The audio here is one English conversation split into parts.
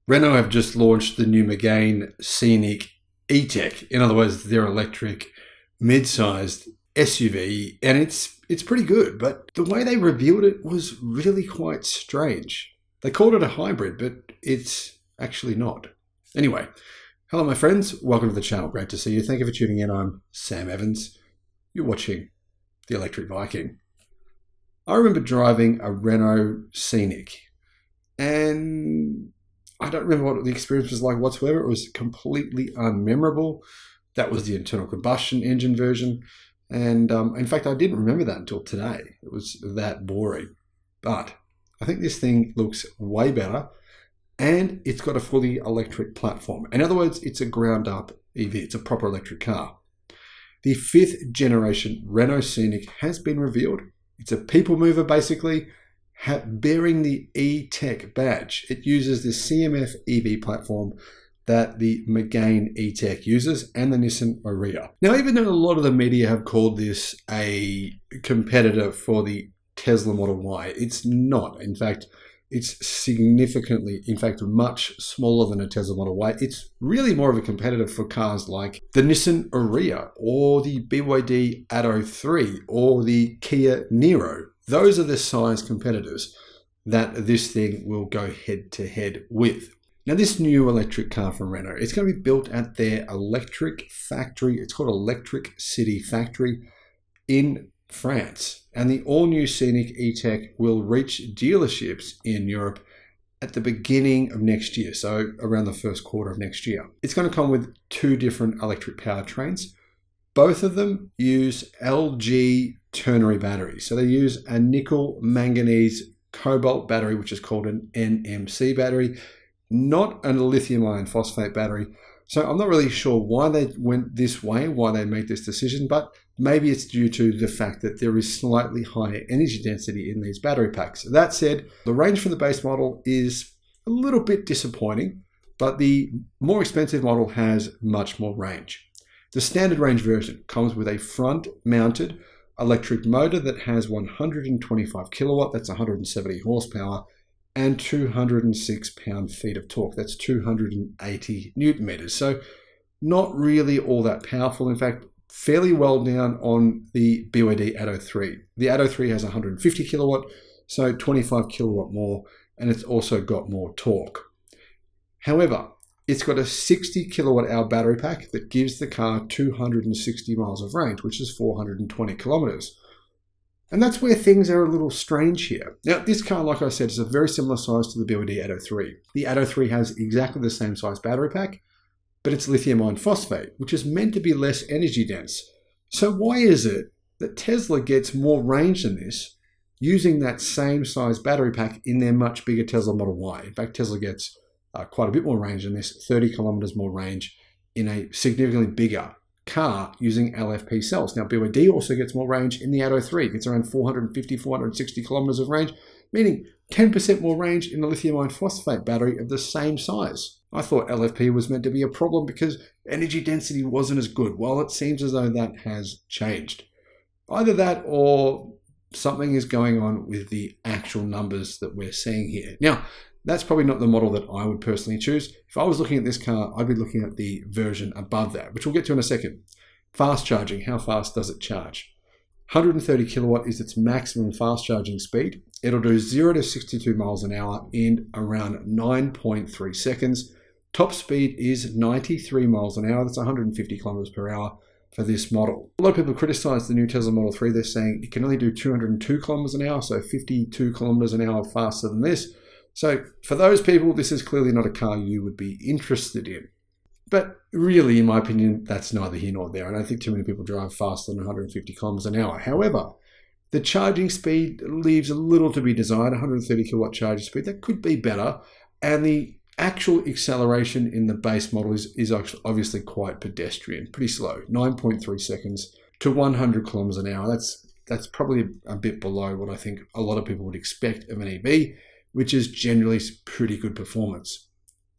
Renault have just launched the new Megane Scenic E-Tech. In other words, their electric mid-sized SUV, and it's pretty good, but the way they revealed it was really quite strange. They called it a hybrid, but it's actually not. Anyway, hello my friends, welcome to the channel. Great to see you. Thank you for tuning in. I'm Sam Evans. You're watching the Electric Viking. I remember driving a Renault Scenic, and I don't remember what the experience was like whatsoever. It was completely unmemorable. That was the internal combustion engine version. And in fact, I didn't remember that until today. It was that boring. But I think this thing looks way better, and it's got a fully electric platform. In other words, it's a ground up EV. It's a proper electric car. The 5th generation Renault Scenic has been revealed. It's a people mover, basically, bearing the E-Tech badge. It uses the CMF EV platform that the Megane E-Tech uses and the Nissan Ariya. Now, even though a lot of the media have called this a competitor for the Tesla Model Y, it's not. In fact, it's significantly, in fact, much smaller than a Tesla Model Y. It's really more of a competitor for cars like the Nissan Ariya or the BYD Atto 3 or the Kia Niro. Those are the size competitors that this thing will go head to head with. Now, this new electric car from Renault, it's going to be built at their electric factory. It's called Electric City Factory in France. And the all-new Scenic E-Tech will reach dealerships in Europe at the beginning of next year, so around the first quarter of next year. It's going to come with 2 different electric powertrains. Both of them use LG ternary batteries. So they use a nickel manganese cobalt battery, which is called an NMC battery, not a lithium iron phosphate battery. So I'm not really sure why they went this way, why they made this decision, but maybe it's due to the fact that there is slightly higher energy density in these battery packs. That said, the range from the base model is a little bit disappointing, but the more expensive model has much more range. The standard range version comes with a front-mounted electric motor that has 125 kilowatt, that's 170 horsepower, and 206 pound-feet of torque. That's 280 newton meters. So not really all that powerful. In fact, fairly well down on the BYD Atto 3. The Atto 3 has 150 kilowatt, so 25 kilowatt more, and it's also got more torque. However, it's got a 60 kilowatt hour battery pack that gives the car 260 miles of range, which is 420 kilometers. And that's where things are a little strange here. Now, this car, like I said, is a very similar size to the BYD Atto 3. The Atto 3 has exactly the same size battery pack, but it's lithium iron phosphate, which is meant to be less energy dense. So why is it that Tesla gets more range than this using that same size battery pack in their much bigger Tesla Model Y? In fact, Tesla gets quite a bit more range than this, 30 kilometers more range in a significantly bigger car using LFP cells. Now, BYD also gets more range in the Atto 3. It's around 450, 460 kilometers of range, meaning 10% more range in the lithium iron phosphate battery of the same size. I thought LFP was meant to be a problem because energy density wasn't as good. Well, it seems as though that has changed. Either that or something is going on with the actual numbers that we're seeing here. Now, that's probably not the model that I would personally choose. If I was looking at this car, I'd be looking at the version above that, which we'll get to in a second. Fast charging, how fast does it charge? 130 kilowatt is its maximum fast charging speed. It'll do 0 to 62 miles an hour in around 9.3 seconds. Top speed is 93 miles an hour. That's 150 kilometers per hour for this model. A lot of people criticize the new Tesla Model 3. They're saying it can only do 202 kilometers an hour, so 52 kilometers an hour faster than this. So for those people, this is clearly not a car you would be interested in. But really, in my opinion, that's neither here nor there. I don't think too many people drive faster than 150 kilometers an hour. However, the charging speed leaves a little to be desired. 130 kilowatt charging speed, that could be better. And the actual acceleration in the base model is obviously quite pedestrian, pretty slow, 9.3 seconds to 100 kilometers an hour. That's probably a bit below what I think a lot of people would expect of an EV, which is generally pretty good performance.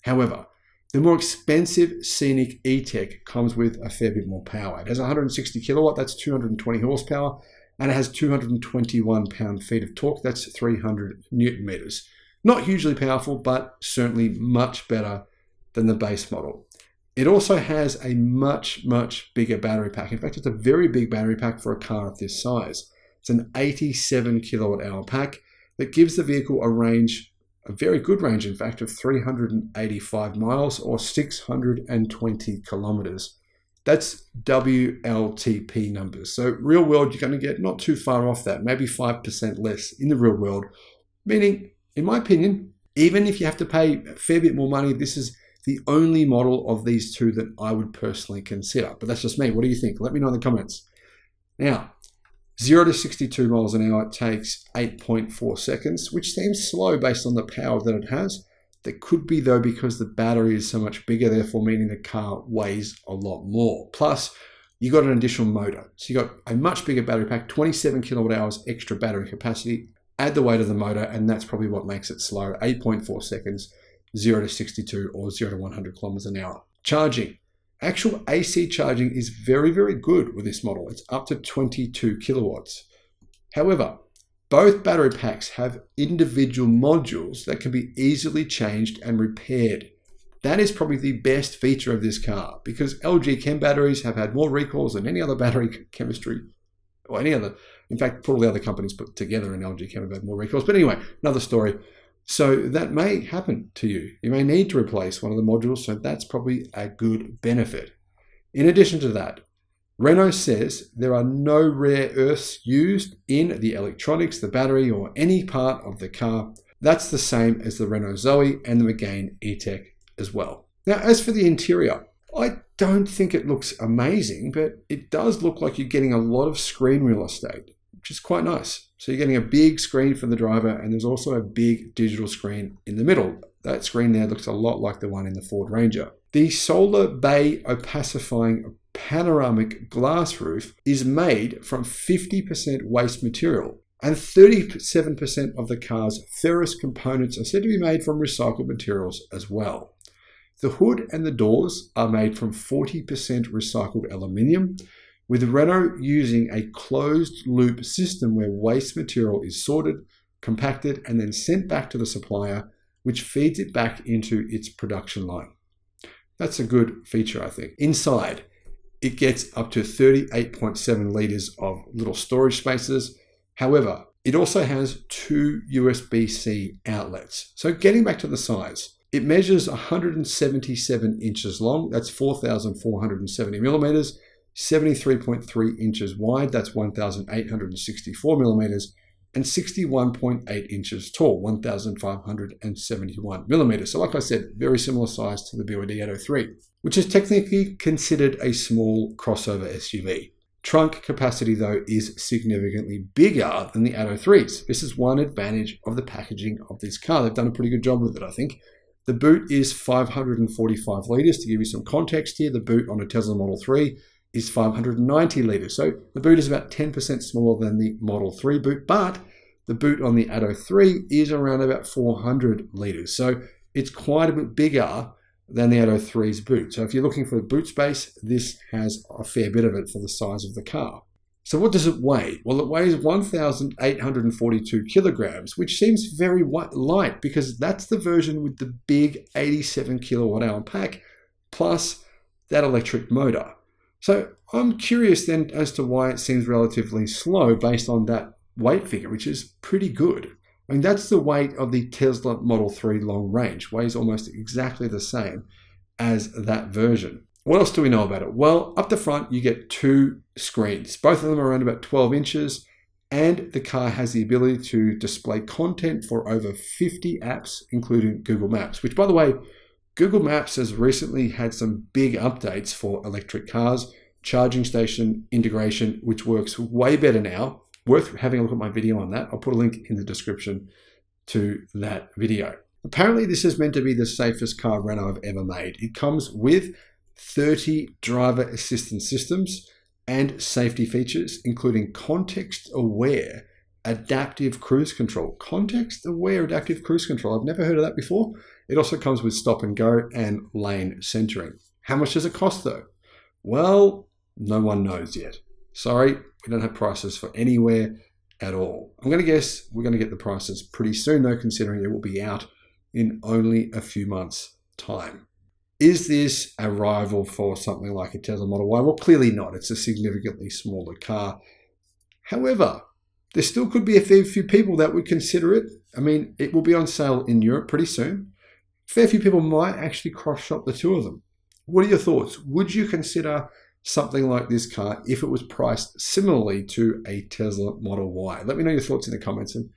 However, the more expensive Scenic E-Tech comes with a fair bit more power. It has 160 kilowatt, that's 220 horsepower, and it has 221 pound-feet of torque, that's 300 newton meters. Not hugely powerful, but certainly much better than the base model. It also has a much bigger battery pack. In fact, it's a very big battery pack for a car of this size. It's an 87 kilowatt hour pack that gives the vehicle a range, a very good range, in fact, of 385 miles or 620 kilometers. That's WLTP numbers. So real world, you're going to get not too far off that, maybe 5% less in the real world. Meaning, in my opinion, even if you have to pay a fair bit more money, this is the only model of these two that I would personally consider. But that's just me. What do you think? Let me know in the comments. Now, 0 to 62 miles an hour takes 8.4 seconds, which seems slow based on the power that it has. That could be, though, because the battery is so much bigger, therefore meaning the car weighs a lot more. Plus, you got an additional motor. So you got a much bigger battery pack, 27 kilowatt hours extra battery capacity. Add the weight of the motor, and that's probably what makes it slow. 8.4 seconds, 0 to 62 or 0 to 100 kilometers an hour. Charging. Actual AC charging is very good with this model. It's up to 22 kilowatts. However, both battery packs have individual modules that can be easily changed and repaired. That is probably the best feature of this car, because LG Chem batteries have had more recalls than any other battery chemistry, or any other, in fact, probably other companies put together in LG Chem have had more recalls. But anyway, another story. So that may happen to you. You may need to replace one of the modules, so that's probably a good benefit. In addition to that, Renault says there are no rare earths used in the electronics, the battery, or any part of the car. That's the same as the Renault Zoe and the Megane E-Tech as well. Now, as for the interior, I don't think it looks amazing, but it does look like you're getting a lot of screen real estate, which is quite nice. So you're getting a big screen for the driver, and there's also a big digital screen in the middle. That screen there looks a lot like the one in the Ford Ranger. The solar bay opacifying panoramic glass roof is made from 50% waste material, and 37% of the car's ferrous components are said to be made from recycled materials as well. The hood and the doors are made from 40% recycled aluminium, with Renault using a closed-loop system where waste material is sorted, compacted, and then sent back to the supplier, which feeds it back into its production line. That's a good feature, I think. Inside, it gets up to 38.7 litres of little storage spaces. However, it also has 2 USB-C outlets. So getting back to the size, it measures 177 inches long. That's 4,470 millimeters. 73.3 inches wide, that's 1,864 millimeters, and 61.8 inches tall, 1,571 millimeters. So like I said, very similar size to the BYD 803, which is technically considered a small crossover SUV. Trunk capacity, though, is significantly bigger than the 803s. This is one advantage of the packaging of this car. They've done a pretty good job with it, I think. The boot is 545 litres. To give you some context here, the boot on a Tesla Model 3 is 590 litres. So the boot is about 10% smaller than the Model 3 boot, but the boot on the 803 is around about 400 litres. So it's quite a bit bigger than the 803's boot. So if you're looking for boot space, this has a fair bit of it for the size of the car. So what does it weigh? Well, it weighs 1,842 kilograms, which seems very light because that's the version with the big 87 kilowatt hour pack plus that electric motor. So I'm curious then as to why it seems relatively slow based on that weight figure, which is pretty good. I mean, that's the weight of the Tesla Model 3 long range, weighs almost exactly the same as that version. What else do we know about it? Well, up the front, you get 2 screens. Both of them are around about 12 inches, and the car has the ability to display content for over 50 apps, including Google Maps, which, by the way, Google Maps has recently had some big updates for electric cars, charging station integration, which works way better now. Worth having a look at my video on that. I'll put a link in the description to that video. Apparently, this is meant to be the safest car Renault have ever made. It comes with 30 driver assistance systems and safety features, including context-aware adaptive cruise control. Context-aware adaptive cruise control. I've never heard of that before. It also comes with stop and go and lane centering. How much does it cost though? Well, no one knows yet. Sorry, we don't have prices for anywhere at all. I'm going to guess we're going to get the prices pretty soon though, considering it will be out in only a few months' time. Is this a rival for something like a Tesla Model Y? Well, clearly not. It's a significantly smaller car. However, there still could be a fair few people that would consider it. I mean, it will be on sale in Europe pretty soon. A fair few people might actually cross-shop the two of them. What are your thoughts? Would you consider something like this car if it was priced similarly to a Tesla Model Y? Let me know your thoughts in the comments, and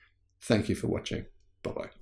thank you for watching. Bye-bye.